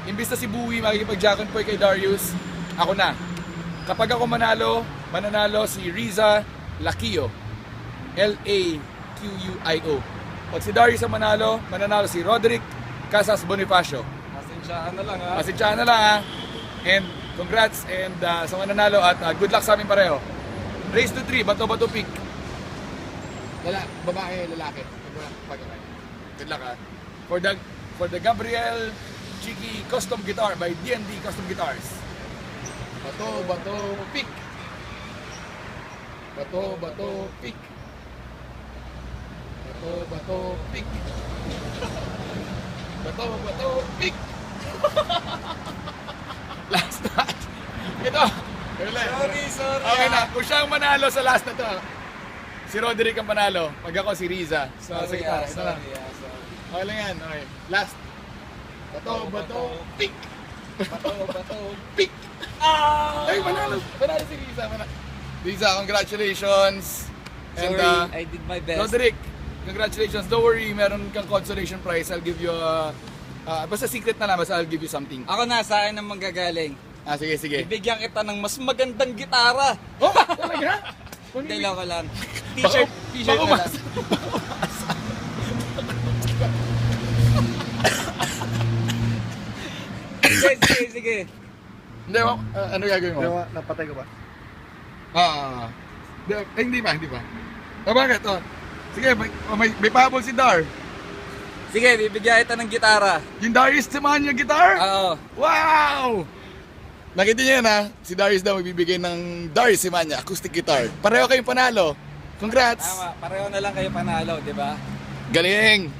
imbis na si Bowie makikipag-jackon po kay Darius, ako na. Kapag ako mananalo si Riza Laquio. Laquio. Pag si Darius ang mananalo si Roderick Casas Bonifacio. Pasensyaan na lang ha. Pasensyahan na lang ha. And congrats and sa mananalo at good luck sa amin pareho. Race to 3, bato-bato pick. Babae, lalaki. Good luck ha. For the Gabriel Cheeky Custom Guitar by D&D Custom Guitars. Bato-bato pick. Bato-bato pick. Bato-bato pick. Bato-bato pick. Last match. Ito. Sorry. Okay na. Kung siya ang manalo sa last na to, si Roderick ang panalo. Pag ako si Riza. Sorry. Okay lang yan. Okay. Last. Bato-bato pick. Bato. Pick. Ay, manalo si Riza. Riza, congratulations. And Sorry, I did my best. Roderick, congratulations. Don't worry, meron kang consolation prize. I'll give you basta secret na lang, basta I'll give you something. Ako na, sa akin ang manggagaling. Sige. Bibigyan kita ng mas magandang gitara. Oh, talaga? Hindi lang ko lang. Baka T-shirt na lang. Sige. Hindi, ano gagawin mo? Napatay ko ba? Hindi pa. Bakit? Sige, may pahabol si Dar. Sige, bibigyan kita ng gitara. Yung Darius Semanya guitar? Oo. Wow! Nakita niyo yan ha? Si Darius daw magbibigay ng Darius Semanya acoustic guitar. Pareho kayong panalo. Congrats! Tama, pareho na lang kayo panalo, di ba? Galing!